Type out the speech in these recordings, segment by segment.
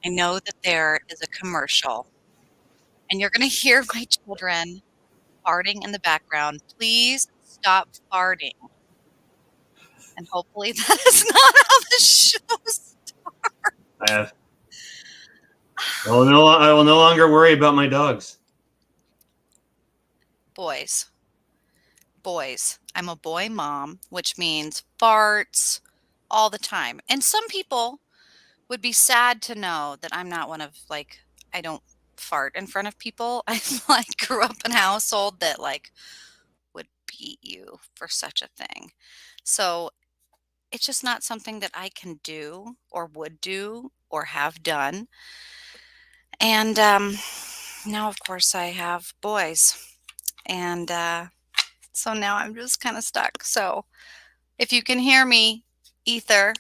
I know that there is a commercial, and you're going to hear my children farting in the background. Please stop farting. And hopefully that is not how the show's. I have. I will no longer worry about my dogs. Boys. Boys. I'm a boy mom, which means farts all the time. And some people would be sad to know that I'm not one of, like, I don't fart in front of people. I, like, grew up in a household that, like, would beat you for such a thing. So it's just not something that I can do or would do or have done. And now, of course, I have boys. And so now I'm just kind of stuck. So if you can hear me, Ether,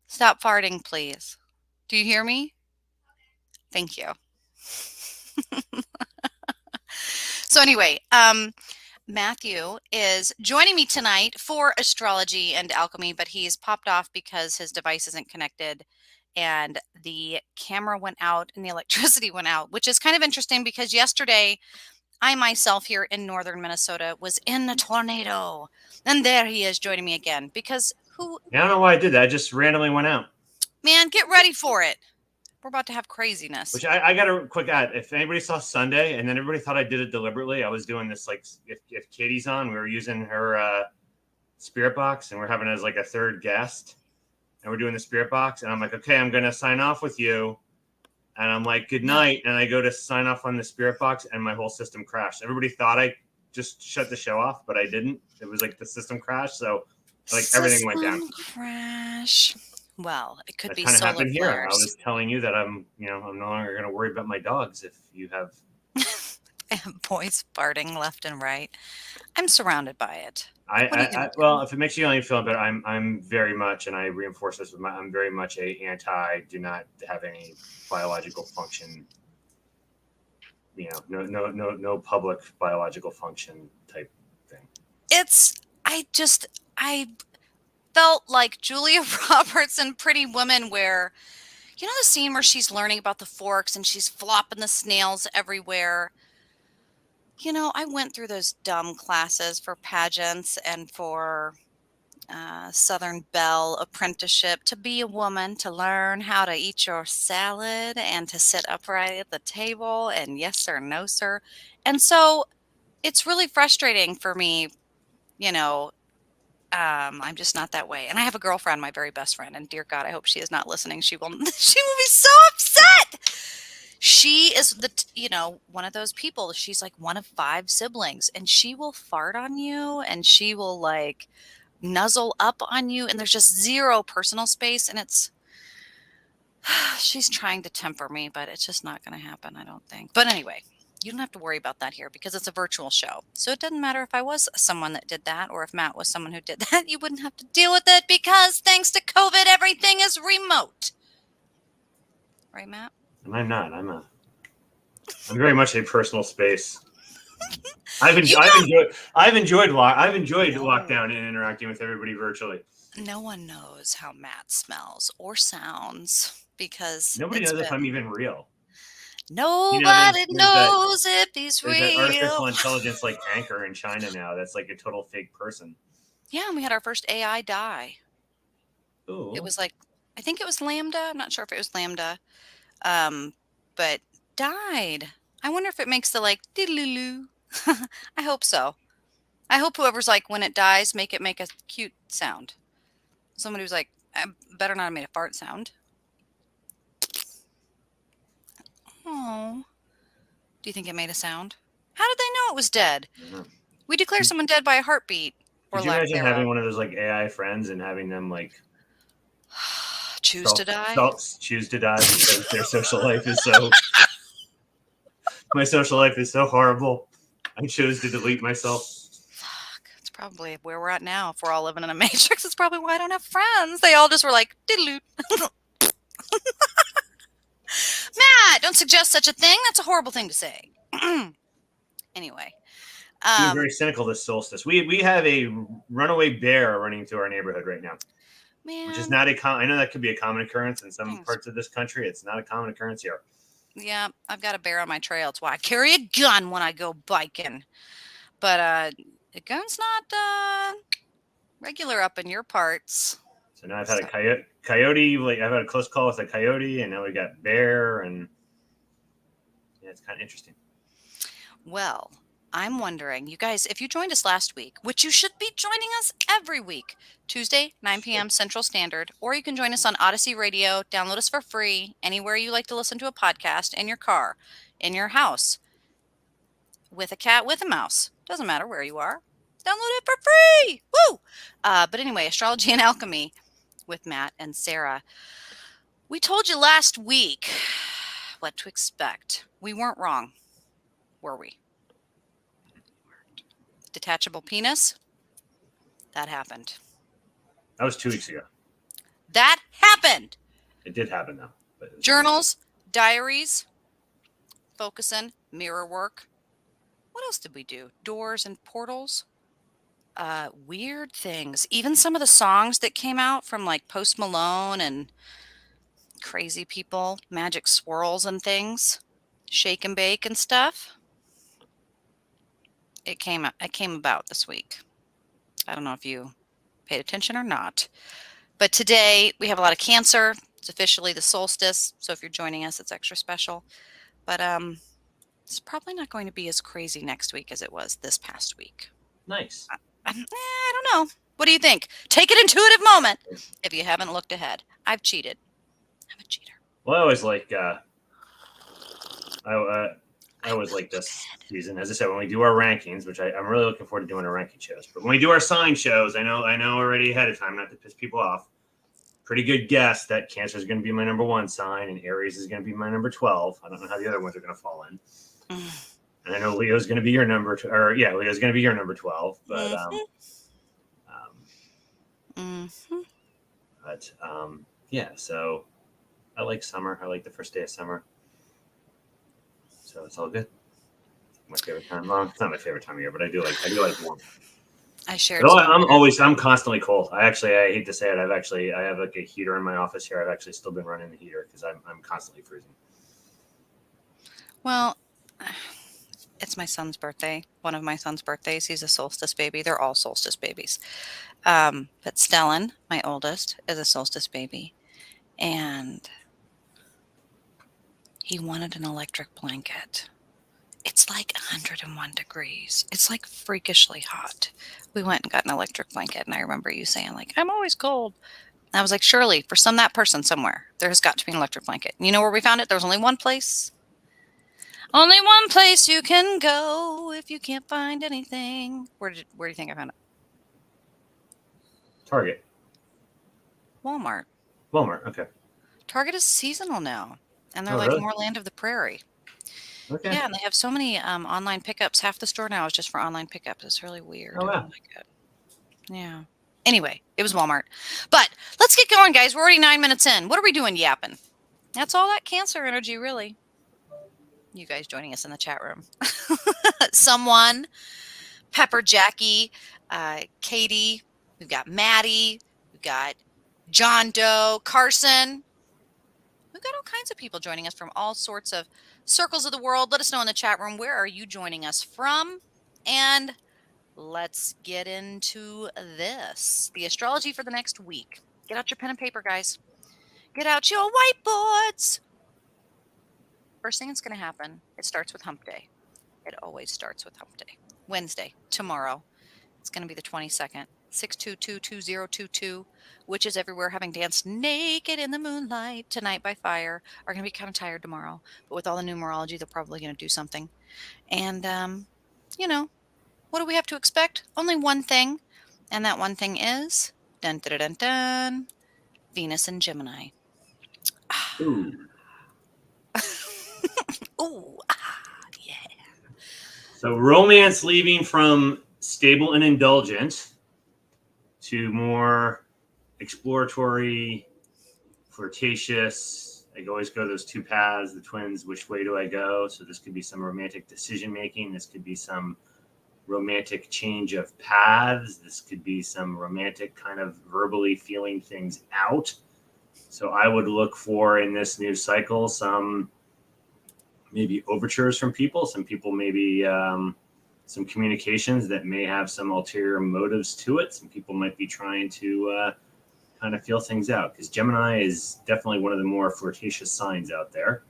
stop farting, please. Do you hear me? Thank you. So anyway, Matthew is joining me tonight for Astrology and Alchemy, but he's popped off because his device isn't connected and the camera went out and the electricity went out, which is kind of interesting because yesterday I myself here in northern Minnesota was in a tornado. And there he is joining me again because who? I don't know why I did that. I just randomly went out. Man, get ready for it. We're about to have craziness. Which I got a quick ad. If anybody saw Sunday and then everybody thought I did it deliberately, I was doing this like if Katie's on, we were using her spirit box and we're having it as like a third guest. And we're doing the spirit box. And I'm like, okay, I'm going to sign off with you. And I'm like, good night. And I go to sign off on the spirit box and my whole system crashed. Everybody thought I just shut the show off, but I didn't. It was like the system crashed. So like everything went down. Crash. Well, it could That be kind of solar happened here. I flares. was telling you that I'm no longer going to worry about my dogs if you have. Boys farting left and right. I'm surrounded by it. Well, if it makes you any feel better, I'm very much, and I reinforce this with I'm very much a anti. Do not have any biological function. No public biological function type thing. I felt like Julia Roberts in Pretty Woman, where, you know, the scene where she's learning about the forks and she's flopping the snails everywhere. You know, I went through those dumb classes for pageants and for Southern Belle apprenticeship to be a woman, to learn how to eat your salad and to sit upright at the table and yes sir, no sir. And so it's really frustrating for me, you know, I'm just not that way. And I have a girlfriend, my very best friend, and dear God, I hope she is not listening. She will be so upset. She is one of those people. She's like one of 5 siblings and she will fart on you and she will like nuzzle up on you and there's just zero personal space and she's trying to temper me, but it's just not going to happen, I don't think. But anyway, you don't have to worry about that here because it's a virtual show. So it doesn't matter if I was someone that did that or if Matt was someone who did that. You wouldn't have to deal with it because thanks to COVID, everything is remote. Right, Matt? And I'm not. I'm very much a personal space. I've enjoyed lockdown and interacting with everybody virtually. No one knows how Matt smells or sounds because nobody knows if I'm even real. Nobody knows if he's real. There's that artificial intelligence like Anchor in China now. That's like a total fake person. Yeah, and we had our first AI die. Ooh. It was like, I think it was Lambda. I'm not sure if it was Lambda, but died. I wonder if it makes the like diddle-loo. I hope so. I hope whoever's like, when it dies, make a cute sound. Somebody was like, I better not have made a fart sound. Oh. Do you think it made a sound? How did they know it was dead? Mm-hmm. We declare someone dead by a heartbeat. Could you imagine having one of those like AI friends and having them like choose to die because their social life is so. My social life is so horrible. I chose to delete myself. Fuck. It's probably where we're at now. If we're all living in a matrix, it's probably why I don't have friends. They all just were like, diddle-loot. Matt, don't suggest such a thing. That's a horrible thing to say. Anyway. Being very cynical this solstice. We have a runaway bear running through our neighborhood right now. which is Man, not I know that could be a common occurrence in some thanks. parts of this country. It's not a common occurrence here. Yeah, I've got a bear on my trail. It's why I carry a gun when I go biking. But a gun's not regular up in your parts. So now I've had So, a coyote. Like I've had a close call with a coyote, and now we got bear, and yeah, it's kind of interesting. well, I'm wondering, you guys, if you joined us last week, which you should be joining us every week, Tuesday, 9 p.m. Central Standard, or you can join us on Odyssey Radio, download us for free, anywhere you like to listen to a podcast, in your car, in your house, with a cat, with a mouse. Doesn't matter where you are. Download it for free. Woo! But anyway, Astrology and Alchemy with Matt and Sarah. We told you last week what to expect. We weren't wrong, were we? Detachable penis? That happened. That was 2 weeks ago. That happened. It did happen though. But Journals, diaries, focusing, mirror work. What else did we do? Doors and portals. Weird things. Even some of the songs that came out from like Post Malone and crazy people, magic swirls and things, shake and bake and stuff. It came about this week. I don't know if you paid attention or not. But today we have a lot of Cancer. It's officially the solstice, so if you're joining us, it's extra special. But it's probably not going to be as crazy next week as it was this past week. nice. I don't know. What do you think? Take an intuitive moment if you haven't looked ahead. I've cheated. I'm a cheater. Well, I always like I always like this season. As I said, when we do our rankings, which I'm really looking forward to doing our ranking shows. But when we do our sign shows, I know already ahead of time, not to piss people off. Pretty good guess that Cancer is going to be my number 1 sign, and Aries is going to be my number 12. I don't know how the other ones are going to fall in. And I know Leo's going to be your number, Leo's going to be your number 12. But yeah. So I like summer. I like the first day of summer. So it's all good. My favorite time. Well, it's not my favorite time of year, but I do like warm. I shared. I'm constantly cold. I hate to say it. I have like a heater in my office here. I've actually still been running the heater because I'm constantly freezing. Well, it's my son's birthday. One of my son's birthdays. He's a solstice baby. They're all solstice babies. But Stellan, my oldest, is a solstice baby. And he wanted an electric blanket. It's like 101 degrees. It's like freakishly hot. We went and got an electric blanket, and I remember you saying, like, I'm always cold. And I was like, surely, for that person somewhere, there has got to be an electric blanket. And you know where we found it? There was only one place. Only one place you can go if you can't find anything. Where do you think I found it? Target. Walmart. Okay. Target is seasonal now, and they're really? more land of the prairie. Okay. Yeah, and they have so many online pickups. Half the store now is just for online pickups. It's really weird. Oh, wow. I don't like it. Yeah. Anyway, it was Walmart. But let's get going, guys. We're already 9 minutes in. What are we doing yapping? That's all that Cancer energy, really. You guys joining us in the chat room. Someone, Pepper, Jackie, Katie. We've got Maddie. We've got John Doe, Carson. We've got all kinds of people joining us from all sorts of circles of the world. Let us know in the chat room, where are you joining us from? And let's get into this. The astrology for the next week. Get out your pen and paper, guys. Get out your whiteboards. First thing that's going to happen, it starts with hump day. It always starts with hump day. Wednesday, tomorrow. It's going to be the 22nd. 6222022. Witches everywhere having danced naked in the moonlight tonight by fire are going to be kind of tired tomorrow. But with all the numerology, they're probably going to do something. And, what do we have to expect? Only one thing. And that one thing is dun, dun, dun, dun, Venus and Gemini. Ooh. Ooh, yeah. So romance leaving from stable and indulgent to more exploratory, flirtatious. I always go those two paths, the twins, which way do I go? So this could be some romantic decision making. This could be some romantic change of paths. This could be some romantic kind of verbally feeling things out. So I would look for in this new cycle some maybe overtures from people, some people maybe some communications that may have some ulterior motives to it. Some people might be trying to kind of feel things out, because Gemini is definitely one of the more flirtatious signs out there.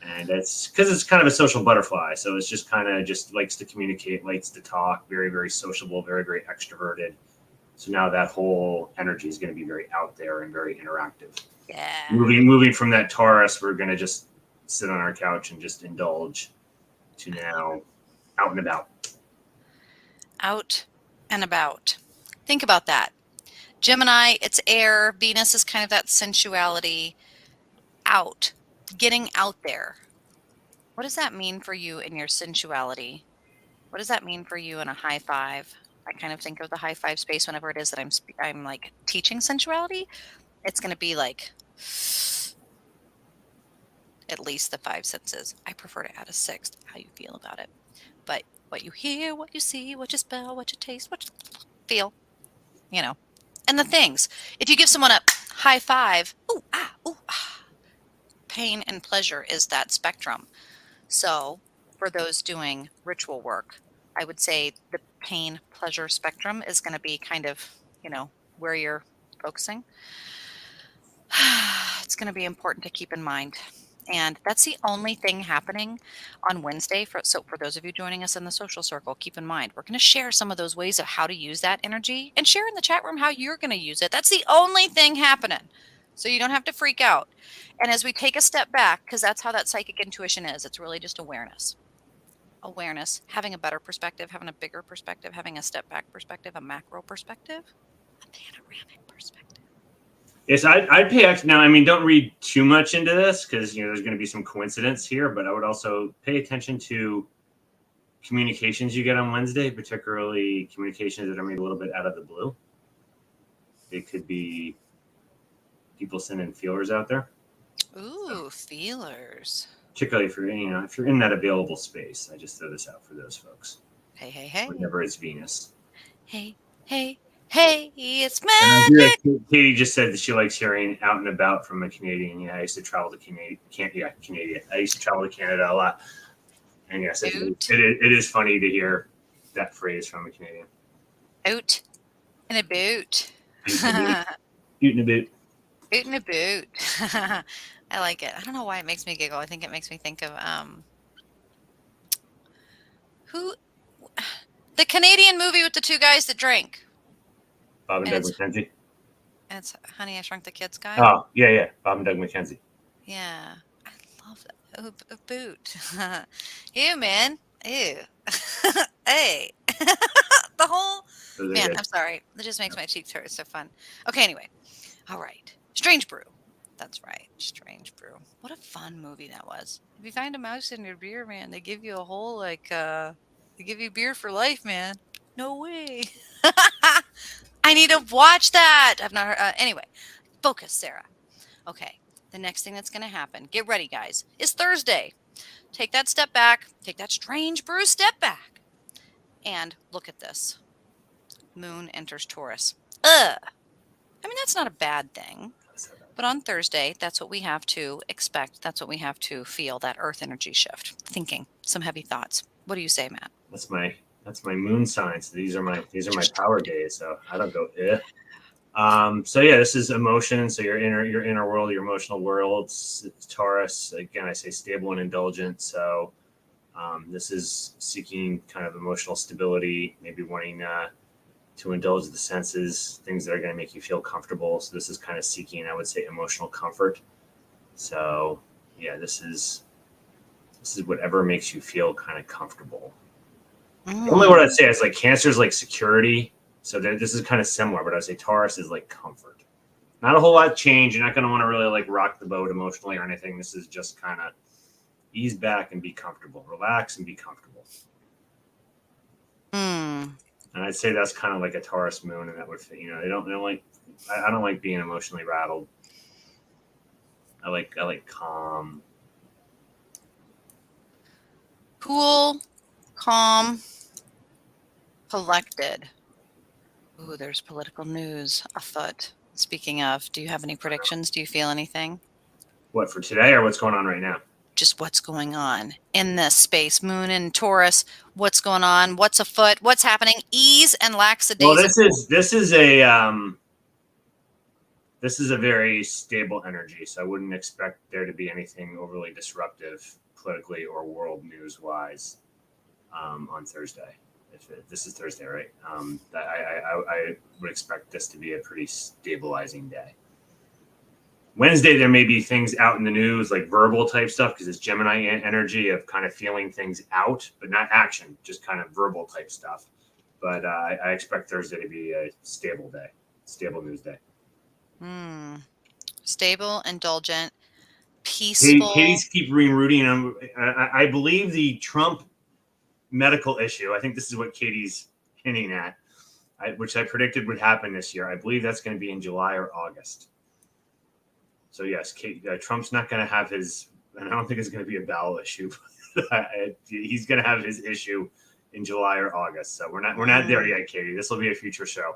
And it's because it's kind of a social butterfly. So it's just kind of just likes to communicate, likes to talk, very, very sociable, very, very extroverted. So now that whole energy is going to be very out there and very interactive. Yeah. Moving from that Taurus, we're going to just sit on our couch and just indulge, to now out and about. Out and about. Think about that. Gemini, it's air. Venus is kind of that sensuality. Out. Getting out there. What does that mean for you in your sensuality? What does that mean for you in a high five? I kind of think of the high five space whenever it is that I'm like teaching sensuality. It's going to be like at least the five senses. I prefer to add a sixth, how you feel about it. But what you hear, what you see, what you smell, what you taste, what you feel, you know. And the things. If you give someone a high five, ooh, ah, ooh, ah. Pain and pleasure is that spectrum. So for those doing ritual work, I would say the pain pleasure spectrum is going to be kind of, where you're focusing. It's going to be important to keep in mind. And that's the only thing happening on Wednesday. So for those of you joining us in the social circle, keep in mind, we're going to share some of those ways of how to use that energy, and share in the chat room how you're going to use it. That's the only thing happening. So you don't have to freak out. And as we take a step back, because that's how that psychic intuition is, it's really just awareness. Awareness, having a better perspective, having a bigger perspective, having a step back perspective, a macro perspective, a panoramic perspective. Yes, I'd pay extra. Now, I mean, don't read too much into this, because there's going to be some coincidence here. But I would also pay attention to communications you get on Wednesday, particularly communications that are maybe a little bit out of the blue. It could be people sending feelers out there. Ooh, feelers. Particularly if you're in that available space. I just throw this out for those folks. Hey, hey, hey. Whenever it's Venus. Hey, hey, hey, it's And I hear magic. Katie just said that she likes hearing out and about from a Canadian. Yeah, I used to travel to Canada. I used to travel to Canada a lot. And yes, it is funny to hear that phrase from a Canadian. Out and a boot. Boot in a boot. Boot and a boot. I like it. I don't know why it makes me giggle. I think it makes me think of who the Canadian movie with the two guys that drink. Bob and Doug McKenzie. And it's Honey, I Shrunk the Kids guy. Oh, yeah. Bob and Doug McKenzie. Yeah. I love that. Oh, a boot. Ew, man. Ew. Hey. The whole man, I'm sorry. It just makes my cheeks hurt. It's so fun. Okay, anyway. All right. Strange Brew. That's right. Strange Brew. What a fun movie that was. If you find a mouse in your beer, man, they give you a whole they give you beer for life, man. No way. I need to watch that. I've not heard. Anyway, focus, Sarah. Okay. The next thing that's going to happen, get ready, guys, is Thursday. Take that step back. Take that Strange Brew step back. And look at this. Moon enters Taurus. I mean, that's not a bad thing. But on Thursday, that's what we have to expect. That's what we have to feel, that earth energy shift. Thinking, some heavy thoughts. What do you say, Matt? That's my moon sign. So these are my power days. So I don't go so yeah, this is emotion. So your inner world, your emotional world. It's Taurus. Again, I say stable and indulgent. So this is seeking kind of emotional stability, maybe wanting to indulge the senses, things that are going to make you feel comfortable. So this is kind of seeking, I would say, emotional comfort. So yeah, this is whatever makes you feel kind of comfortable. The only word I'd say is like Cancer is like security. So this is kind of similar, but I'd say Taurus is like comfort. Not a whole lot of change. You're not going to want to really like rock the boat emotionally or anything. This is just kind of ease back and be comfortable, relax and be comfortable. And I'd say that's kind of like a Taurus moon, and that would fit. They don't like. I don't like being emotionally rattled. I like calm, cool, calm. Collected. Ooh, there's political news afoot. Speaking of, do you have any predictions? Do you feel anything? What, for today or what's going on right now? Just what's going on in this space, Moon and Taurus, what's going on, what's afoot, what's happening, ease and Well, lackadaisical. this is a very stable energy, so I wouldn't expect there to be anything overly disruptive politically or world news wise on Thursday. This is Thursday, right? I would expect this to be a pretty stabilizing day. Wednesday, there may be things out in the news, like verbal type stuff, because it's Gemini energy of kind of feeling things out, but not action, just kind of verbal type stuff. But I expect Thursday to be a stable day, stable news day. Stable, indulgent, peaceful. Katie's keep rerouting. I believe the Trump medical issue, I think this is what Katie's hinting at, which I predicted would happen this year. I believe that's going to be in July or August. So yes, Trump's not going to have his, and I don't think it's going to be a bowel issue. He's going to have his issue in July or August. So we're not there yet, Katie. This will be a future show.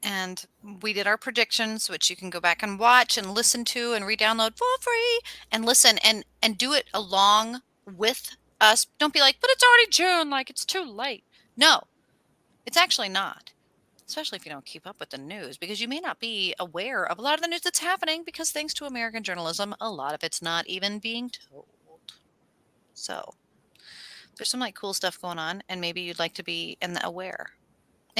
And we did our predictions, which you can go back and watch and listen to and re-download for free and listen and do it along with us. Don't be like, but it's already June, like it's too late. No, it's actually not. Especially if you don't keep up with the news, because you may not be aware of a lot of the news that's happening, because thanks to American journalism, a lot of it's not even being told. So there's some like cool stuff going on, and maybe you'd like to be in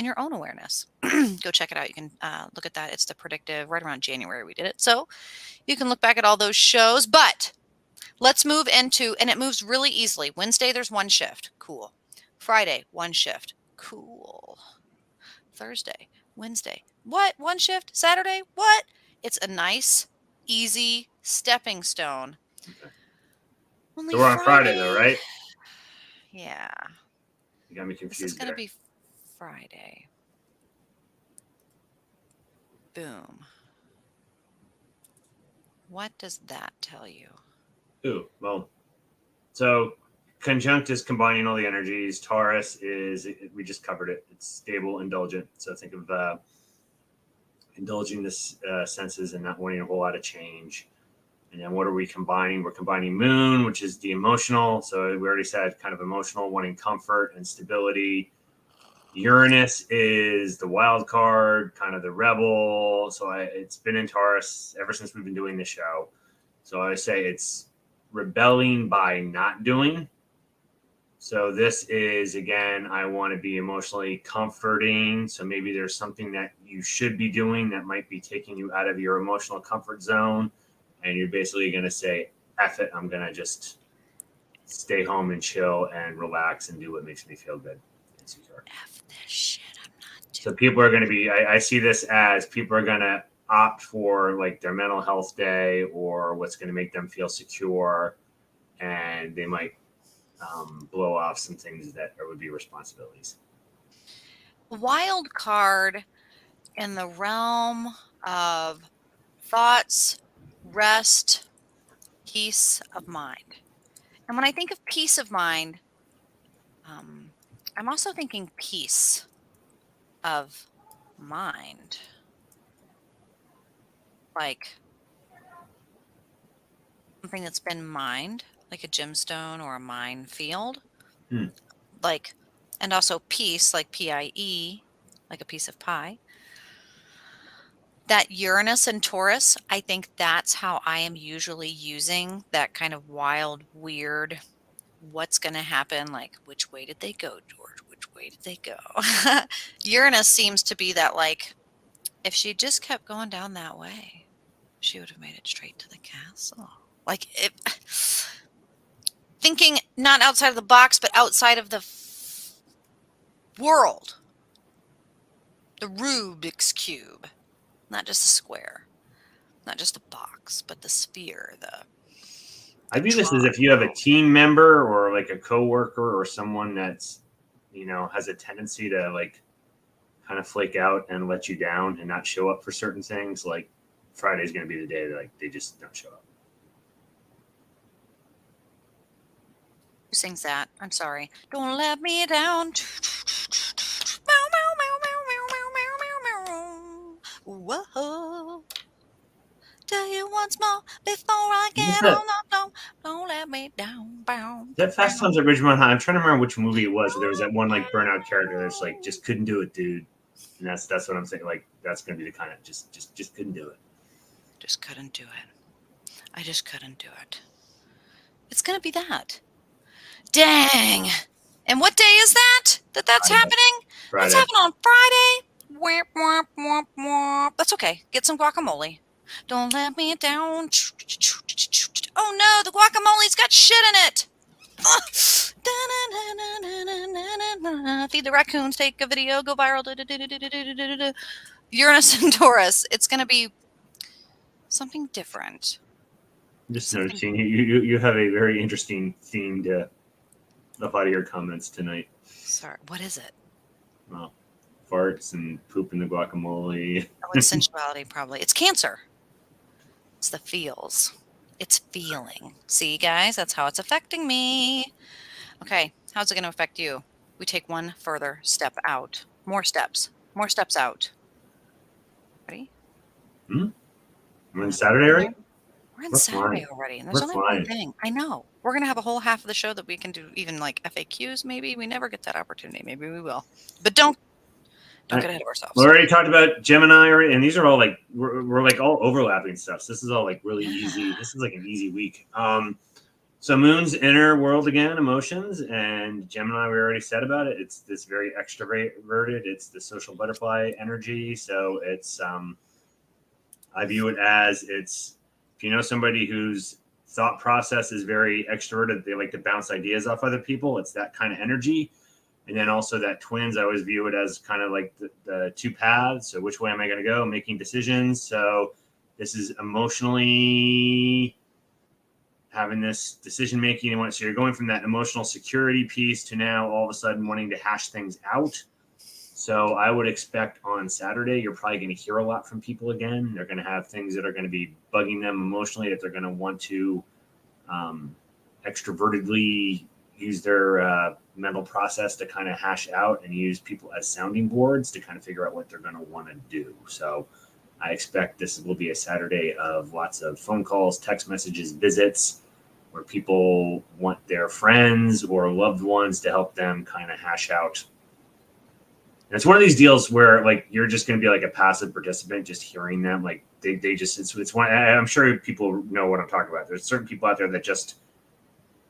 your own awareness. Go check it out. You can look at that. It's the predictive, right around January we did it. So you can look back at all those shows, but let's move into, and it moves really easily. Wednesday, there's one shift. Cool. Friday, one shift. Cool. Thursday, Wednesday. What? One shift? Saturday? What? It's a nice, easy stepping stone. Okay. Only So we're on Friday though, right? Yeah. You got me confused. This is going to be Friday. Boom. What does that tell you? Ooh, well, so conjunct is combining all the energies. Taurus is, we just covered it. It's stable, indulgent. So think of indulging the senses and not wanting a whole lot of change. And then what are we combining? We're combining Moon, which is the emotional. So we already said kind of emotional, wanting comfort and stability. Uranus is the wild card, kind of the rebel. So it's been in Taurus ever since we've been doing the show. So I say it's rebelling by not doing. So this is, again, I want to be emotionally comforting. So maybe there's something that you should be doing that might be taking you out of your emotional comfort zone. And you're basically going to say, F it, I'm going to just stay home and chill and relax and do what makes me feel good. F this shit, I'm not doing. So people are going to be, I see this as people are going to opt for like their mental health day or what's going to make them feel secure. And they might blow off some things that would be responsibilities. Wild card in the realm of thoughts, rest, peace of mind. And when I think of peace of mind, I'm also thinking peace of mind. Like something that's been mined, like a gemstone or a mine field. Like, and also peace, like PIE, like a piece of pie. That Uranus and Taurus, I think that's how I am usually using that kind of wild, weird, what's going to happen? Like, which way did they go, George? Which way did they go? Uranus seems to be that, like, if she just kept going down that way, she would have made it straight to the castle. Like, thinking not outside of the box, but outside of the world. The Rubik's Cube. Not just a square. Not just a box, but the sphere. I view this as if you have a team member or like a coworker or someone that's, has a tendency to like kind of flake out and let you down and not show up for certain things. Like Friday's going to be the day that like they just don't show up. sings that? I'm sorry. Don't let me down. Whoa. Tell you once more before I Is get that on the phone. Don't let me down. Bow, that Fast bow. Times at Ridgemont High? I'm trying to remember which movie it was. There was that one like burnout character that's like just couldn't do it, dude. And that's what I'm saying. Like that's gonna be the kind of just couldn't do it. Just couldn't do it. I just couldn't do it. It's gonna be that. Dang. And what day is that? That's Friday. happening? That's Friday. happening on Friday. Womp, womp, womp, womp. That's okay. Get some guacamole. Don't let me down. Oh no, the guacamole's got shit in it. Feed the raccoons, take a video, go viral. Uranus and Taurus. It's going to be something different. I'm just Something. noticing you have a very interesting theme to a lot of your comments tonight. Sorry, what is it? Well, farts and poop in the guacamole. Oh, it's sensuality, probably. It's Cancer. It's the feels. It's feeling. See, guys, that's how it's affecting me. Okay, how's it going to affect you? We take one further step out. More steps. More steps out. Ready? We're on Saturday, right? We're on We're Saturday flying. already, and there's We're only one flying. thing. I know. We're going to have a whole half of the show that we can do even like FAQs maybe. We never get that opportunity. Maybe we will. But don't get ahead of We ourselves. already talked about Gemini, and these are all like we're like all overlapping stuff. So this is all like really easy. This is like an easy week. So Moon's inner world again, emotions, and Gemini. We already said about it. It's this very extroverted. It's the social butterfly energy. So it's I view it as it's if you know somebody whose thought process is very extroverted, they like to bounce ideas off other people. It's that kind of energy. And then also that twins, I always view it as kind of like the two paths. So which way am I going to go? Making decisions. So this is emotionally having this decision making. So you're going from that emotional security piece to now all of a sudden wanting to hash things out. So I would expect on Saturday, you're probably going to hear a lot from people again. They're going to have things that are going to be bugging them emotionally that they're going to want to extrovertedly use their mental process to kind of hash out and use people as sounding boards to kind of figure out what they're going to want to do. So I expect this will be a Saturday of lots of phone calls, text messages, visits, where people want their friends or loved ones to help them kind of hash out. And it's one of these deals where like you're just going to be like a passive participant, just hearing them. Like they just it's one. I'm sure people know what I'm talking about. There's certain people out there that just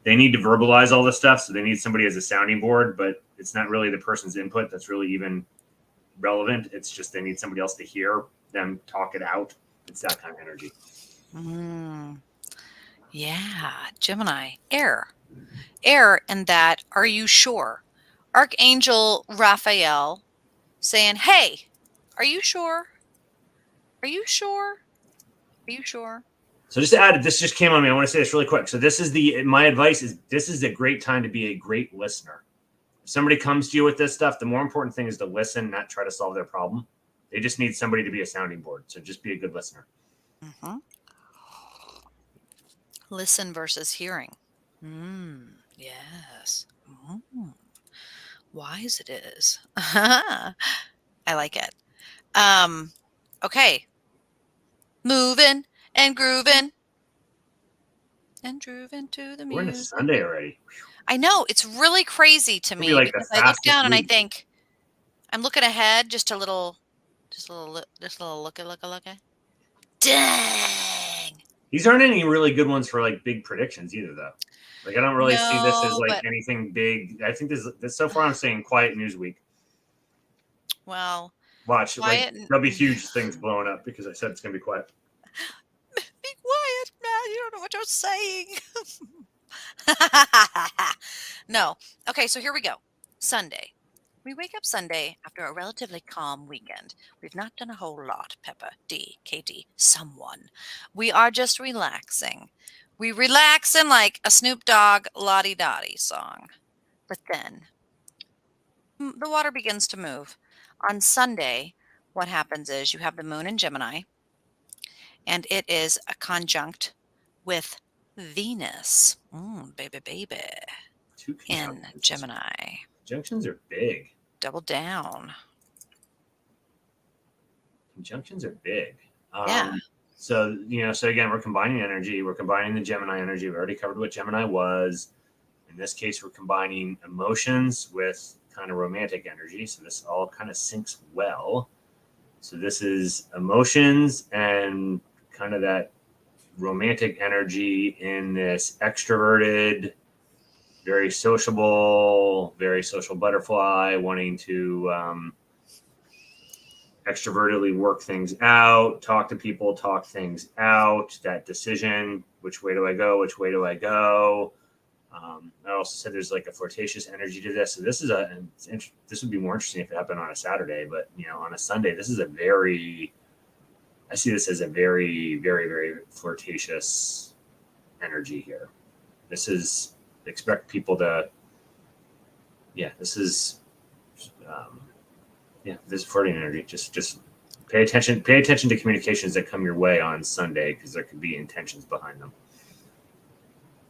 they need to verbalize all this stuff, so they need somebody as a sounding board. But it's not really the person's input that's really even relevant. It's just they need somebody else to hear them talk it out. It's that kind of energy. Yeah, Gemini, air. Air, and that, are you sure? Archangel Raphael saying, hey, are you sure? Are you sure? Are you sure? So just to add, this just came on me. I want to say this really quick. So this is my advice is this is a great time to be a great listener. If somebody comes to you with this stuff, the more important thing is to listen, not try to solve their problem. They just need somebody to be a sounding board. So just be a good listener. Mm-hmm. Listen versus hearing. Yes. Wise it is. I like it. Okay. Moving and grooving and grooving to the We're in a music. Sunday already. I know, it's really crazy to It'll be me like the because I look fastest down and I week. think I'm looking ahead just a little look at. Dang. These aren't any really good ones for like big predictions either, though. Like I don't really see this as No, like but anything big. I think this so far I'm saying quiet news week. well, Watch, like quiet. there'll be huge things blowing up because I said it's gonna be quiet. Be quiet, Matt. You don't know what you're saying. No. Okay, so here we go. Sunday. We wake up Sunday after a relatively calm weekend. We've not done a whole lot, Peppa, D, Katie, someone. We are just relaxing. We relax in like a Snoop Dogg Lottie Dottie song. But then the water begins to move. On Sunday, what happens is you have the moon in Gemini, and it is a conjunct with Venus. Baby, baby. 2 in conjunctions. Gemini. Conjunctions are big. Double down. Conjunctions are big. Yeah. So, so again, we're combining energy. We're combining the Gemini energy. We already covered what Gemini was. In this case, we're combining emotions with kind of romantic energy. So this all kind of syncs well. So this is emotions and kind of that romantic energy in this extroverted, very social butterfly, wanting to extrovertedly work things out, talk to people, talk things out, that decision, which way do I go? Which way do I go? I also said there's like a flirtatious energy to this. So this would be more interesting if it happened on a Saturday, but on a Sunday, I see this as a very, very, very flirtatious energy here. This is expect people to, this is, this is flirting energy. Just pay attention to communications that come your way on Sunday, because there could be intentions behind them.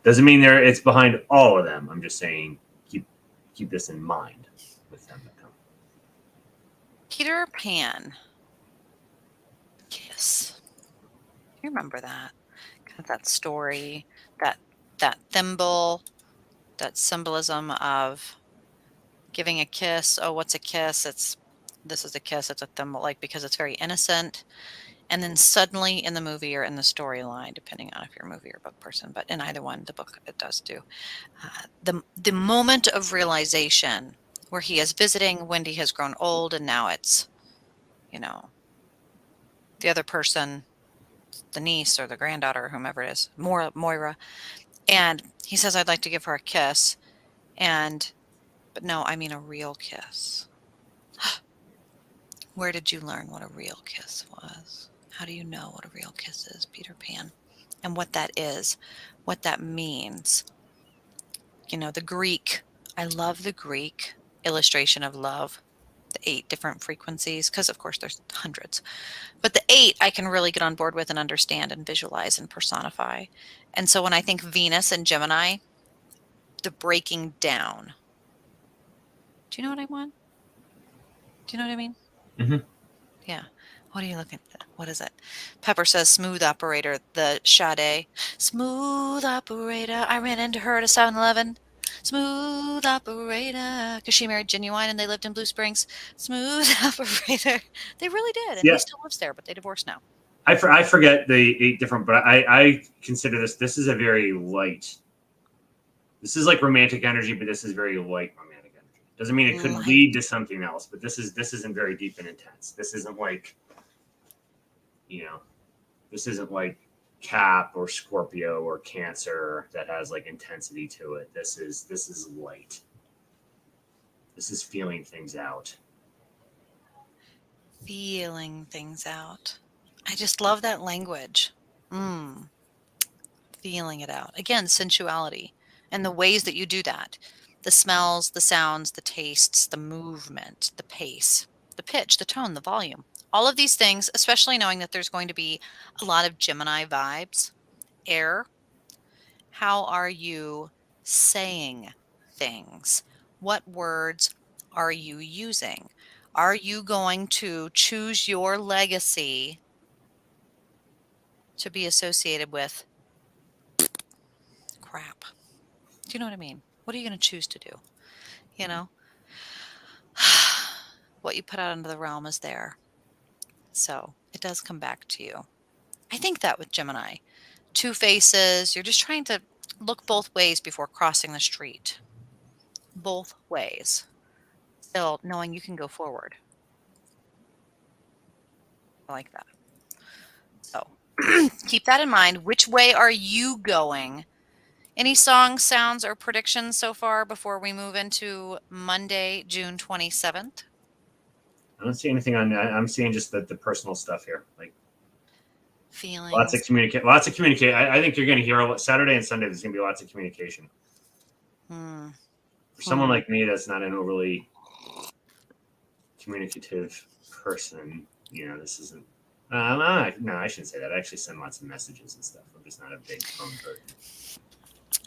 Doesn't mean it's behind all of them. I'm just saying keep this in mind with them that come. Peter Pan. Kiss. You remember that? Kind of that story, that thimble, that symbolism of giving a kiss. Oh, what's a kiss? This is a kiss. It's a thimble, like, because it's very innocent. And then suddenly in the movie or in the storyline, depending on if you're a movie or book person, but in either one, the book, it does do. The moment of realization where he is visiting, Wendy has grown old, and now it's, the other person, the niece or the granddaughter, or whomever it is, Moira. And he says, I'd like to give her a kiss. But no, I mean a real kiss. Where did you learn what a real kiss was? How do you know what a real kiss is, Peter Pan? And what that is, what that means. The Greek, I love the Greek illustration of love, the 8 different frequencies, because of course there's hundreds. But the 8 I can really get on board with and understand and visualize and personify. And so when I think Venus and Gemini, the breaking down. Do you know what I want? Do you know what I mean? Mm-hmm. Yeah. What are you looking at? What is it? Pepper says smooth operator, the Sade. Smooth operator. I ran into her at a 7-Eleven. Smooth operator. Because she married Genuine and they lived in Blue Springs. Smooth operator. They really did. And he Yeah. still lives there, but they divorced now. I forget the 8 different, but I consider this is a very light. This is like romantic energy, but this is very light romantic energy. Doesn't mean it couldn't lead to something else, but this isn't very deep and intense. This isn't like, this isn't like Cap or Scorpio or Cancer that has like intensity to it. This is light. This is feeling things out. Feeling things out. I just love that language. Feeling it out. Again, sensuality and the ways that you do that. The smells, the sounds, the tastes, the movement, the pace, the pitch, the tone, the volume. All of these things, especially knowing that there's going to be a lot of Gemini vibes, air. How are you saying things? What words are you using? Are you going to choose your legacy to be associated with crap? Do you know what I mean? What are you going to choose to do? What you put out into the realm is there. So it does come back to you. I think that with Gemini, 2 faces, you're just trying to look both ways before crossing the street. Both ways. Still knowing you can go forward. I like that. So keep that in mind. Which way are you going? Any songs, sounds, or predictions so far before we move into Monday, June 27th? I don't see anything on. I'm seeing just the personal stuff here, like Feelings. lots of communicate. I think you're going to hear Saturday and Sunday. There's going to be lots of communication. For someone like me, that's not an overly communicative person. This isn't. No, I shouldn't say that. I actually send lots of messages and stuff. I'm just not a big phone person.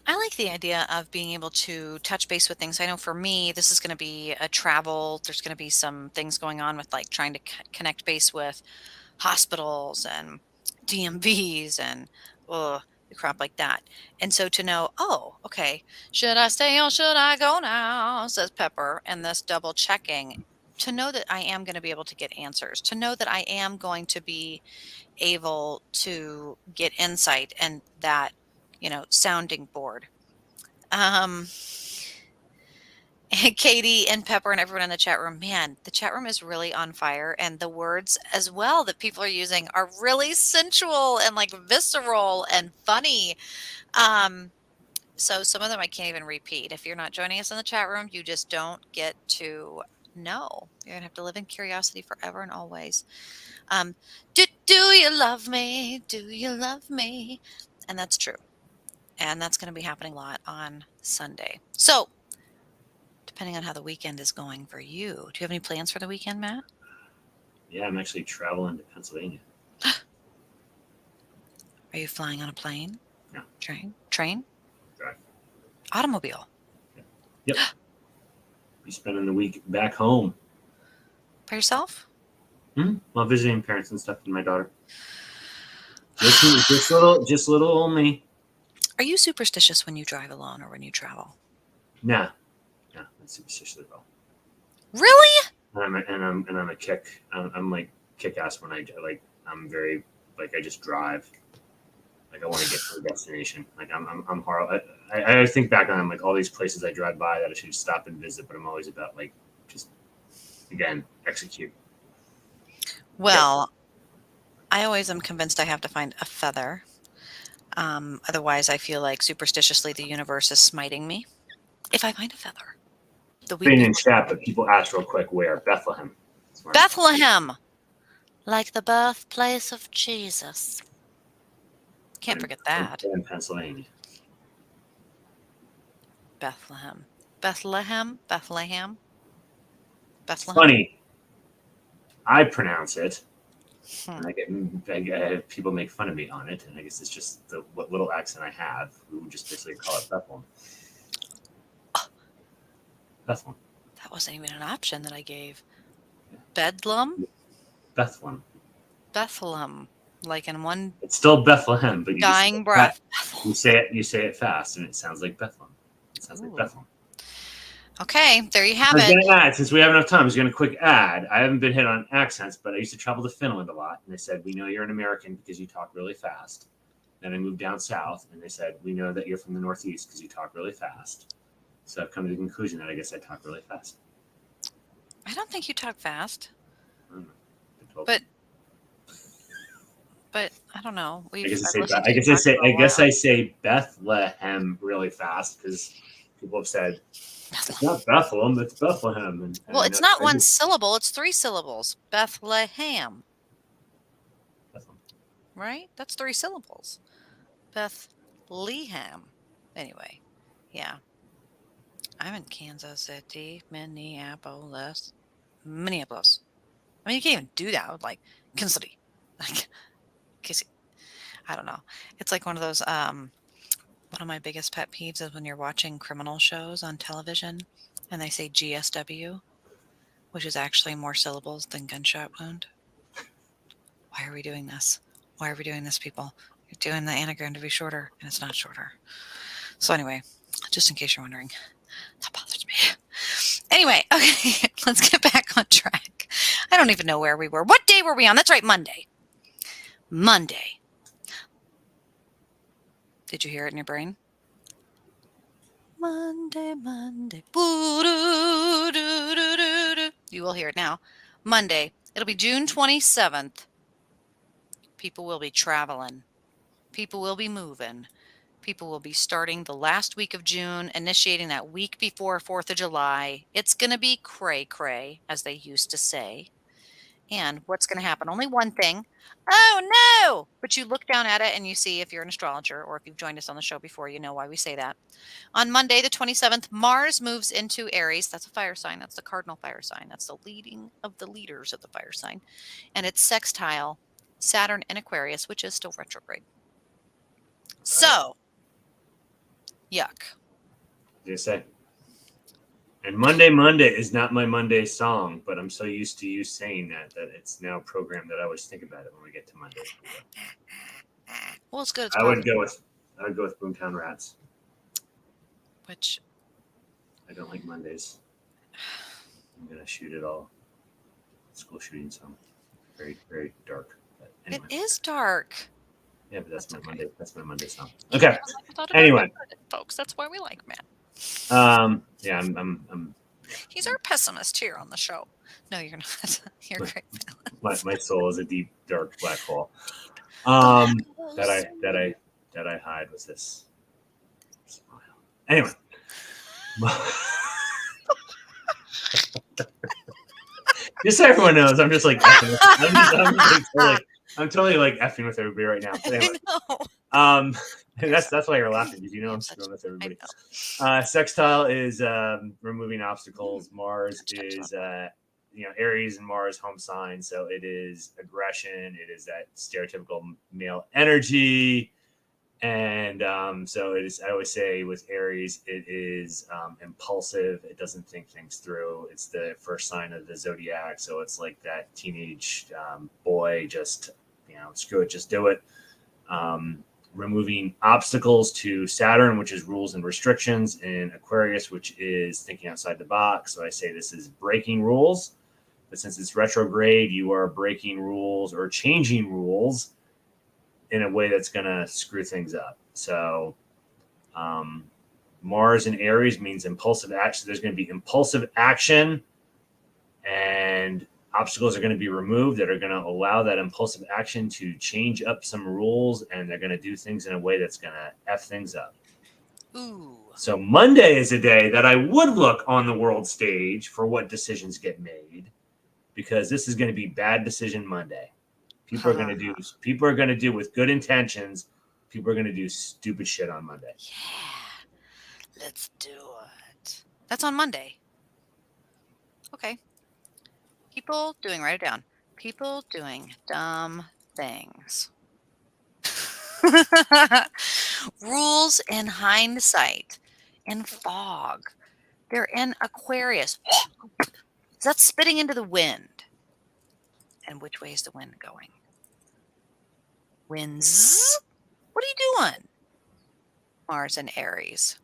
I like the idea of being able to touch base with things. I know for me, this is going to be a travel. There's going to be some things going on with like trying to connect base with hospitals and DMVs and crap like that. And so to know, oh, okay, should I stay or should I go now? Says Pepper, and this double checking to know that I am going to be able to get answers, to know that I am going to be able to get insight and that, sounding board. Um, Katie and Pepper and everyone in the chat room, man, the chat room is really on fire. And the words as well that people are using are really sensual and like visceral and funny. So some of them I can't even repeat. If you're not joining us in the chat room, you just don't get to know. You're gonna have to live in curiosity forever and always. Do you love me? Do you love me? And that's true. And that's going to be happening a lot on Sunday. So, depending on how the weekend is going for you, do you have any plans for the weekend, Matt? Yeah, I'm actually traveling to Pennsylvania. Are you flying on a plane? No. Train? Drive. Automobile? Yep. Be spending the week back home. By yourself? While visiting parents and stuff and my daughter. Just little old me. Are you superstitious when you drive alone or when you travel? Nah, not superstitious at all. Really? And I'm a kick. I'm like kick ass when I like. I'm very like I just drive. Like I want to get to the destination. Like I'm horrible. I think back on like all these places I drive by that I should stop and visit, but I'm always about like just again execute. Well, I always am convinced I have to find a feather. Otherwise, I feel like superstitiously the universe is smiting me. If I find a feather, the week Been in before chat, but people ask real quick where Bethlehem. Bethlehem, like the birthplace of Jesus. Can't forget that. In Pennsylvania. Bethlehem. Bethlehem? Bethlehem? Bethlehem? Funny. I pronounce it. Hmm. And I have people make fun of me on it, and I guess it's just the what little accent I have. We would just basically call it Bethlehem. Bethlehem. That wasn't even an option that I gave. Bedlam? Bethlehem. Bethlehem. Like in one It's still Bethlehem, but dying breath. you say it fast, and it sounds like Bethlehem. It sounds like Bethlehem. Okay, there you have I was it. going to add, since we have enough time, I was going to quick add. I haven't been hit on accents, but I used to travel to Finland a lot, and they said, we know you're an American because you talk really fast. Then I moved down south, and they said, we know that you're from the Northeast because you talk really fast. So I've come to the conclusion that I guess I talk really fast. I don't think you talk fast. But I don't know. I guess I say Bethlehem really fast because people have said it's not Bethlehem, it's Bethlehem. And well, it's not one syllable; it's 3 syllables. Bethlehem. Right? That's 3 syllables. Bethlehem. Anyway, yeah. I'm in Kansas City, Minneapolis. I mean, you can't even do that with like Kansas City. Like, I don't know. It's like one of those. One of my biggest pet peeves is when you're watching criminal shows on television and they say GSW, which is actually more syllables than gunshot wound. Why are we doing this? Why are we doing this, people? You're doing the anagram to be shorter, and it's not shorter. So anyway, just in case you're wondering, that bothers me. Anyway, okay, let's get back on track. I don't even know where we were. What day were we on? That's right, Monday. Monday. Did you hear it in your brain? Monday, Monday. You will hear it now. Monday. It'll be June 27th. People will be traveling. People will be moving. People will be starting the last week of June, initiating that week before 4th of July. It's going to be cray-cray, as they used to say. And what's going to happen? Only one thing. Oh, no! But you look down at it and you see, if you're an astrologer or if you've joined us on the show before, you know why we say that. On Monday, the 27th, Mars moves into Aries. That's a fire sign. That's the cardinal fire sign. That's the leading of the leaders of the fire sign. And it's sextile Saturn in Aquarius, which is still retrograde. So Yuck. Just say. And Monday is not my Monday song, but I'm so used to you saying that it's now programmed that I always think about it when we get to Monday. Well, it's good. It's I would positive. go with Boomtown Rats. Which I don't like Mondays. I'm gonna shoot it all. School shooting song. Very, very dark. But anyway. it is dark. Yeah, but that's my okay. Monday. That's my Monday song. Keep Okay. your life without a dark Anyway. side, folks. That's why we like Matt. Yeah, I'm He's our pessimist here on the show. No, you're not. You're great. my soul is a deep, dark black hole. Black That holes. I hide with this smile. Anyway. Just so everyone knows, I'm just like effing with, I'm totally like effing with everybody right now. But anyway, I know. that's why you're laughing because you know I'm screwing with everybody. Sextile is removing obstacles. Mars is Aries and Mars home sign, so it is aggression. It is that stereotypical male energy. And so it is. I always say with Aries, it is impulsive. It doesn't think things through. It's the first sign of the zodiac, so it's like that teenage boy. Just screw it, just do it. Removing obstacles to Saturn, which is rules and restrictions, and Aquarius, which is thinking outside the box. So I say this is breaking rules, but since it's retrograde, you are breaking rules or changing rules in a way that's going to screw things up. So Mars in Aries means impulsive action. There's going to be impulsive action, and obstacles are going to be removed that are going to allow that impulsive action to change up some rules, and they're going to do things in a way that's going to F things up. Ooh. So Monday is a day that I would look on the world stage for what decisions get made, because this is going to be bad decision Monday. People are going to do with good intentions. People are going to do stupid shit on Monday. Yeah. Let's do it. That's on Monday. Okay. People doing, write it down. People doing dumb things. Rules in hindsight. In fog. They're in Aquarius. Is that spitting into the wind? And which way is the wind going? Winds. What are you doing? Mars and Aries.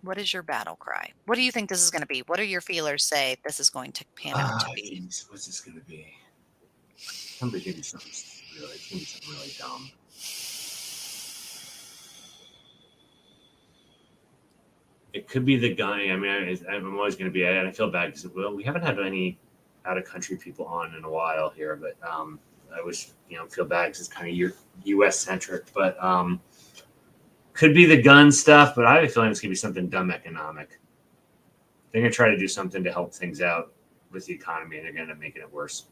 What is your battle cry? What do you think this is going to be? What do your feelers say this is going to pan out to be? Geez, what's this going to be? Somebody give me something really dumb. It could be the guy. I mean, I'm always going to be. I feel bad because we haven't had any out of country people on in a while here, but I always feel bad because it's kind of U.S. centric. But could be the gun stuff. But I have a feeling it's going to be something dumb economic. They're going to try to do something to help things out with the economy, and they're going to make it worse.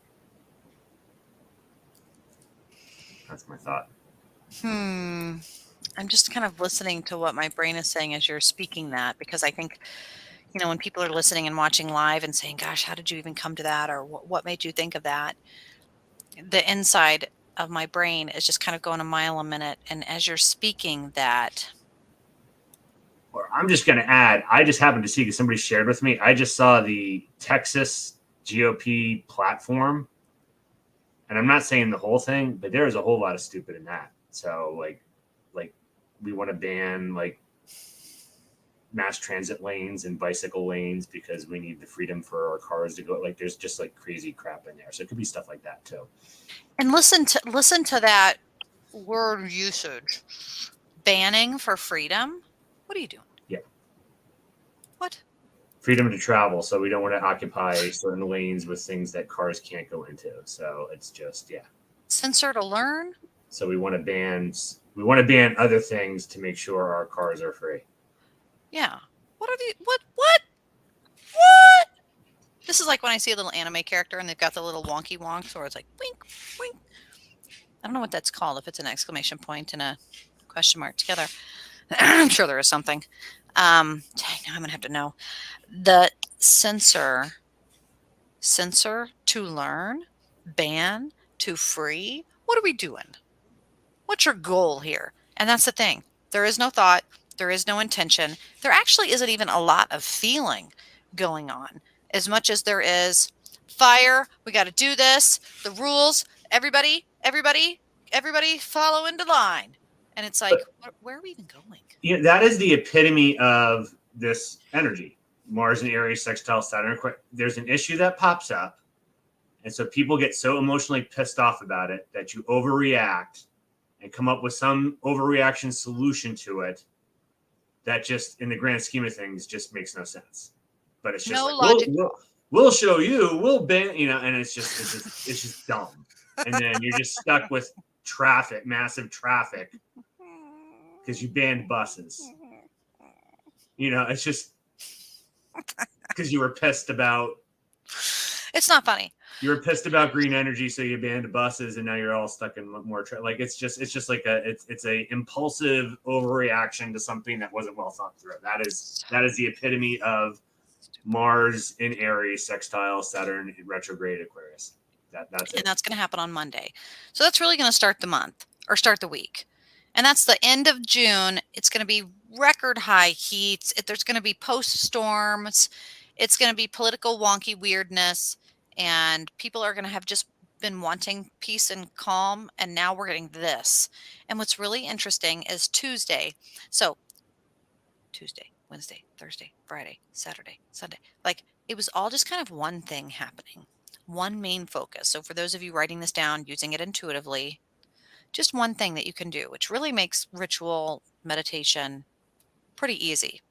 That's my thought. I'm just kind of listening to what my brain is saying as you're speaking that, because I think, when people are listening and watching live and saying, gosh, how did you even come to that? Or what made you think of that? The inside of my brain is just kind of going a mile a minute. And as you're speaking that. Or I'm just going to add, I just happened to see, because somebody shared with me, I just saw the Texas GOP platform. And I'm not saying the whole thing, but there is a whole lot of stupid in that. So like we want to ban like mass transit lanes and bicycle lanes because we need the freedom for our cars to go. Like there's just like crazy crap in there. So it could be stuff like that too. And listen to that word usage. Banning for freedom. What are you doing? Yeah. What? Freedom to travel. So we don't want to occupy certain lanes with things that cars can't go into. So it's just, yeah. Censor to learn. So we want to ban other things to make sure our cars are free. Yeah. What are the what? This is like when I see a little anime character and they've got the little wonky wonks, or it's like wink, wink. I don't know what that's called. If it's an exclamation point and a question mark together, I'm sure there is something. Dang, now I'm gonna have to know. The censor to learn, ban to free. What are we doing? What's your goal here? And that's the thing. There is no thought. There is no intention. There actually isn't even a lot of feeling going on as much as there is fire. We got to do this. The rules. Everybody follow into line. And it's like, where are we even going? That is the epitome of this energy. Mars and Aries, sextile Saturn. There's an issue that pops up. And so people get so emotionally pissed off about it that you overreact and come up with some overreaction solution to it that just, in the grand scheme of things, just makes no sense. But it's just No like, logic. we'll show you, we'll ban, and it's just dumb. And then you're just stuck with traffic, massive traffic, because you banned buses. It's just because you were pissed about. It's not funny. You were pissed about green energy, so you banned buses, and now you're all stuck in more like it's just like it's a impulsive overreaction to something that wasn't well thought through. That is the epitome of Mars in Aries, sextile Saturn retrograde Aquarius. That's it. And that's going to happen on Monday. So that's really going to start the month or start the week. And that's the end of June. It's going to be record high heat. There's going to be post storms. It's going to be political wonky weirdness. And people are going to have just been wanting peace and calm. And now we're getting this. And what's really interesting is Tuesday. So Tuesday, Wednesday, Thursday, Friday, Saturday, Sunday. Like it was all just kind of one thing happening, one main focus. So for those of you writing this down, using it intuitively, just one thing that you can do, which really makes ritual meditation pretty easy.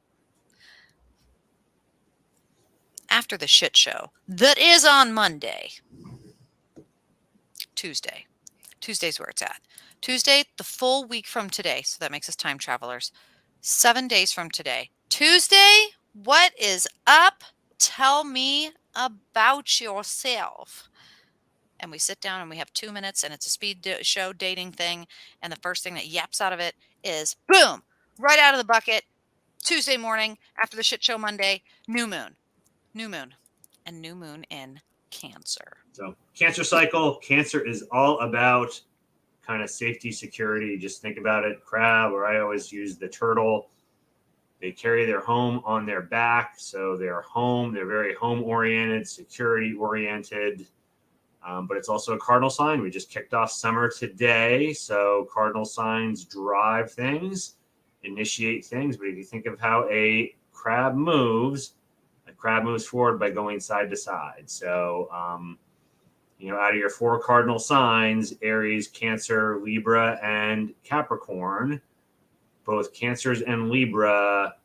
After the shit show that is on Monday, Tuesday's where it's at. Tuesday, the full week from today. So that makes us time travelers. 7 days from today. Tuesday, what is up? Tell me about yourself. And we sit down and we have 2 minutes and it's a speed show dating thing. And the first thing that yaps out of it is boom, right out of the bucket. Tuesday morning after the shit show Monday, new moon, and new moon in Cancer. So Cancer cycle. Cancer is all about kind of safety, security. Just think about it. Crab, or I always use the turtle. They carry their home on their back. So they're home. They're very home oriented, security oriented. But it's also a cardinal sign. We just kicked off summer today. So cardinal signs drive things, initiate things. But if you think of how a crab moves forward by going side to side. So, out of your 4 cardinal signs, Aries, Cancer, Libra, and Capricorn, both Cancers and Libra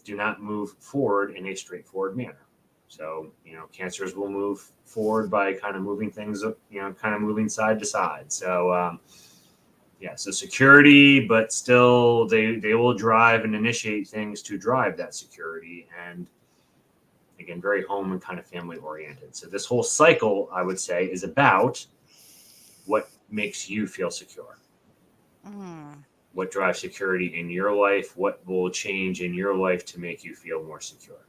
do not move forward in a straightforward manner. So, Cancers will move forward by kind of moving things, kind of moving side to side. So, so security, but still they will drive and initiate things to drive that security. And again, very home and kind of family oriented. So this whole cycle, I would say, is about what makes you feel secure. What drives security in your life? What will change in your life to make you feel more secure?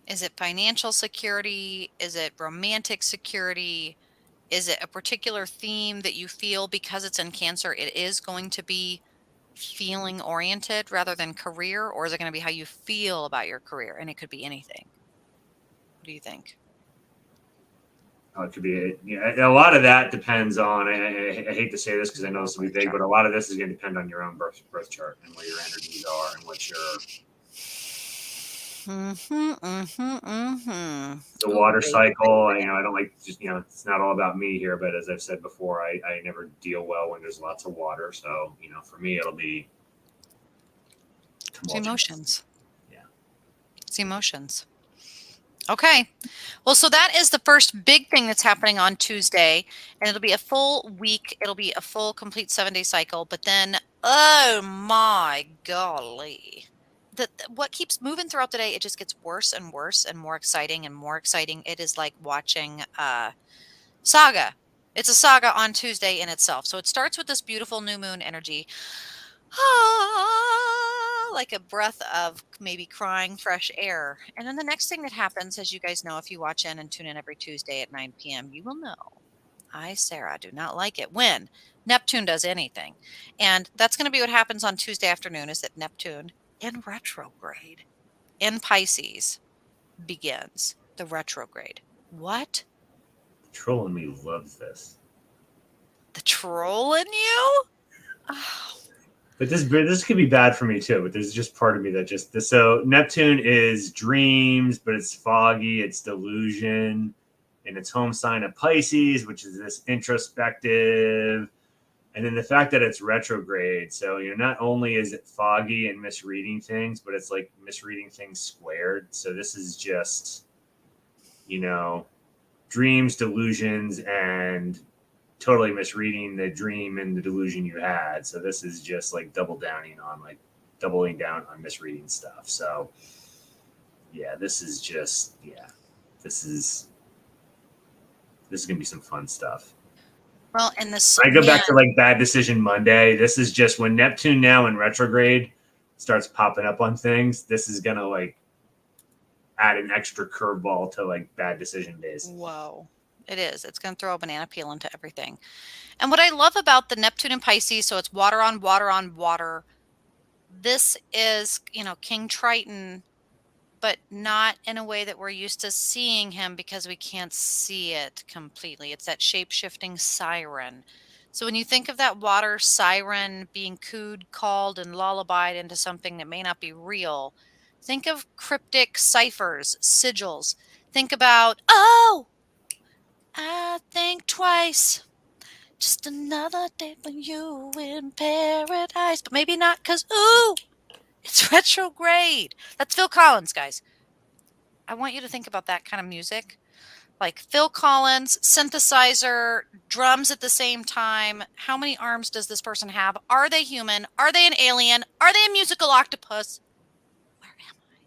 Is it financial security? Is it romantic security? Is it a particular theme that you feel because it's in Cancer, it is going to be feeling oriented rather than career? Or is it going to be how you feel about your career? And it could be anything. What do you think? It could be a lot of that depends on. I hate to say this because I know this will be big, but a lot of this is going to depend on your own birth chart and where your energies are and what your the water cycle. I don't like just it's not all about me here, but as I've said before, I never deal well when there's lots of water. So for me, it'll be it's emotions. Yeah, it's emotions. Okay. Well, so that is the first big thing that's happening on Tuesday, and it'll be a full week. It'll be a full, complete 7-day cycle. But then, oh my golly, what keeps moving throughout the day, it just gets worse and worse and more exciting and more exciting. It is like watching saga. It's a saga on Tuesday in itself. So it starts with this beautiful new moon energy. Like a breath of maybe crying fresh air. And then the next thing that happens, as you guys know, if you watch in and tune in every Tuesday at 9 p.m., you will know I, Sarah, do not like it when Neptune does anything. And that's going to be what happens on Tuesday afternoon is that Neptune in retrograde in Pisces begins the retrograde. What? The troll in me loves this. The troll in you? Oh, But this could be bad for me too. But there's just part of me that just so Neptune is dreams, but it's foggy, it's delusion, and its home sign of Pisces, which is this introspective. And then the fact that it's retrograde, so not only is it foggy and misreading things, but it's like misreading things squared. So this is just, dreams, delusions, and totally misreading the dream and the delusion you had. So this is just like doubling down on misreading stuff. So yeah, this is gonna be some fun stuff. well, and I go back to like Bad Decision Monday. This is just when Neptune now in retrograde starts popping up on things. This is gonna like add an extra curveball to like Bad Decision days. whoa. It is. It's going to throw a banana peel into everything. And what I love about the Neptune and Pisces, so it's water on water on water. This is, King Triton, but not in a way that we're used to seeing him because we can't see it completely. It's that shape-shifting siren. So when you think of that water siren being cooed, called, and lullabied into something that may not be real, think of cryptic ciphers, sigils. Think about, oh, I think twice. Just another day for you in paradise. But maybe not because, ooh, it's retrograde. That's Phil Collins, guys. I want you to think about that kind of music. Like Phil Collins, synthesizer, drums at the same time. How many arms does this person have? Are they human? Are they an alien? Are they a musical octopus? Where am I?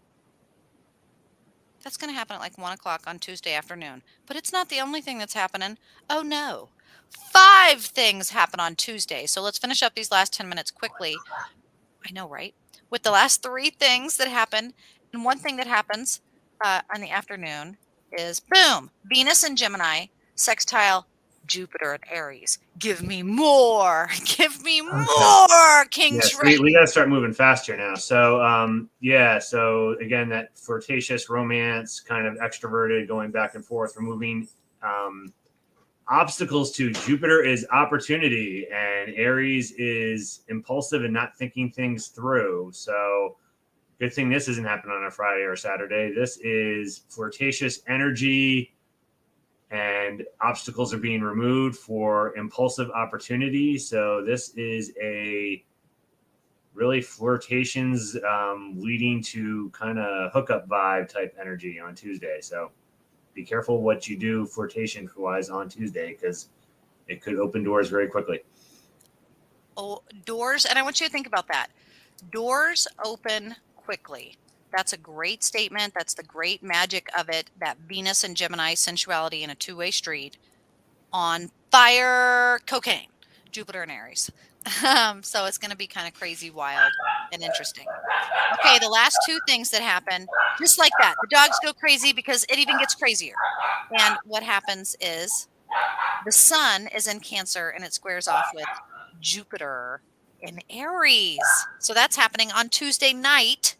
That's going to happen at like 1 o'clock on Tuesday afternoon. But it's not the only thing that's happening. Oh, no. 5 things happen on Tuesday. So let's finish up these last 10 minutes quickly. I know, right? With the last 3 things that happen. And one thing that happens in the afternoon is boom, Venus and Gemini sextile Jupiter and Aries. Give me more. Give me more, King Yes, Triton. we got to start moving faster now. So, so again, that flirtatious romance, kind of extroverted, going back and forth, removing obstacles to Jupiter is opportunity, and Aries is impulsive and not thinking things through. So, good thing this isn't happening on a Friday or Saturday. This is flirtatious energy, and obstacles are being removed for impulsive opportunity. So, this is a really flirtations leading to kind of hookup vibe type energy on Tuesday. So be careful what you do flirtation wise on Tuesday, because it could open doors very quickly. Oh, doors. And I want you to think about that. Doors open quickly. That's a great statement. That's the great magic of it. That Venus and Gemini sensuality in a two-way street on fire cocaine, Jupiter and Aries. So it's going to be kind of crazy, wild, and interesting. Okay, the last 2 things that happen, just like that. The dogs go crazy because it even gets crazier. And what happens is the sun is in Cancer and it squares off with Jupiter in Aries. So that's happening on Tuesday night.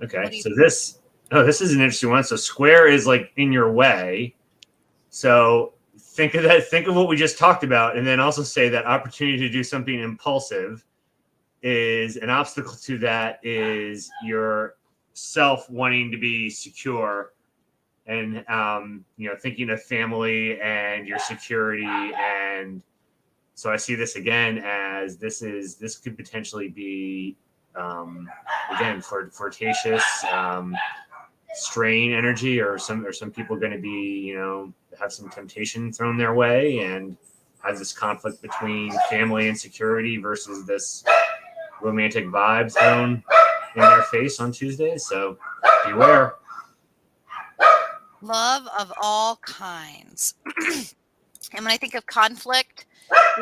Okay, so this is an interesting one. So square is like in your way. So think of that. Think of what we just talked about, and then also say that opportunity to do something impulsive is an obstacle to that is your self wanting to be secure, and thinking of family and your security. And so I see this again as this could potentially be again flirtatious strain energy, or some people going to be have some temptation thrown their way and have this conflict between family and security versus this romantic vibe thrown in their face on Tuesday. So beware. Love of all kinds. And when I think of conflict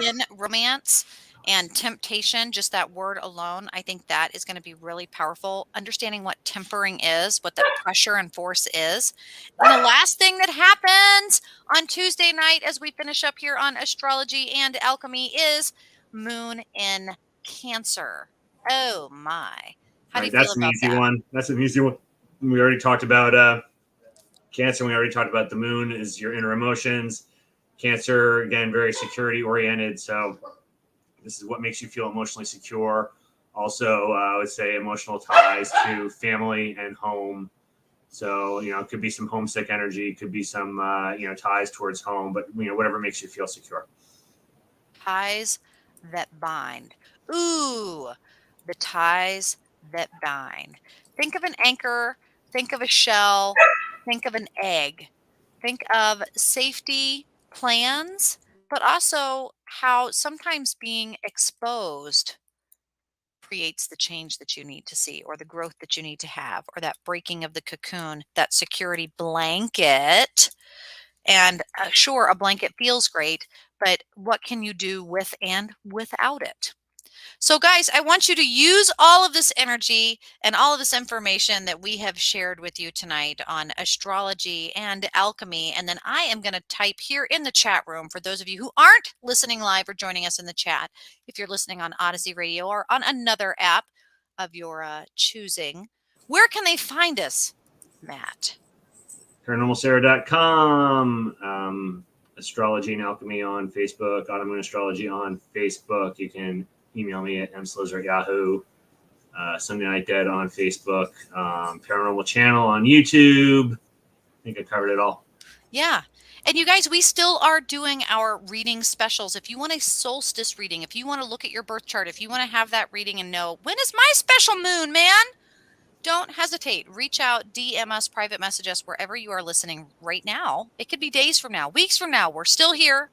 in romance, And temptation, just that word alone, I think that is going to be really powerful. Understanding what tempering is, what that pressure and force is. And the last thing that happens on Tuesday night as we finish up here on Astrology and Alchemy is Moon in Cancer. Oh my. How All do you right, feel that's an about easy that? one. That's an easy one. We already talked about Cancer. We already talked about the moon is your inner emotions. Cancer, again, very security oriented. So this is what makes you feel emotionally secure. Also, I would say emotional ties to family and home. So, it could be some homesick energy, could be some, ties towards home, but, whatever makes you feel secure. Ties that bind. Ooh, the ties that bind. Think of an anchor, think of a shell, think of an egg. Think of safety plans, but also how sometimes being exposed creates the change that you need to see, or the growth that you need to have, or that breaking of the cocoon, that security blanket. And sure, a blanket feels great, but what can you do with and without it? So, guys, I want you to use all of this energy and all of this information that we have shared with you tonight on astrology and alchemy. And then I am going to type here in the chat room for those of you who aren't listening live or joining us in the chat. If you're listening on Odyssey Radio or on another app of your choosing, where can they find us, Matt? ParanormalSarah.com, Astrology and Alchemy on Facebook, Autumn Moon Astrology on Facebook. You can email me at mslizer@yahoo. Sunday Night Dead on Facebook, Paranormal Channel on YouTube. I think I covered it all. Yeah. And you guys, we still are doing our reading specials. If you want a solstice reading, if you want to look at your birth chart, if you want to have that reading and know, when is my special moon, man? Don't hesitate. Reach out, DM us, private message us wherever you are listening right now. It could be days from now, weeks from now. We're still here.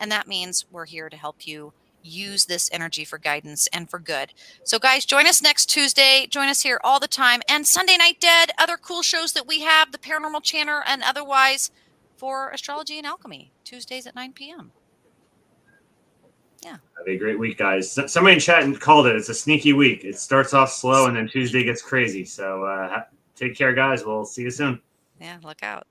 And that means we're here to help you use this energy for guidance and for good. So, guys, join us next Tuesday. Join us here all the time. And Sunday Night Dead, other cool shows that we have, the Paranormal Channel and otherwise for Astrology and Alchemy, Tuesdays at 9 p.m. Yeah. Have a great week, guys. Somebody in chat called it. It's a sneaky week. It starts off slow and then Tuesday gets crazy. So take care, guys. We'll see you soon. Yeah, look out.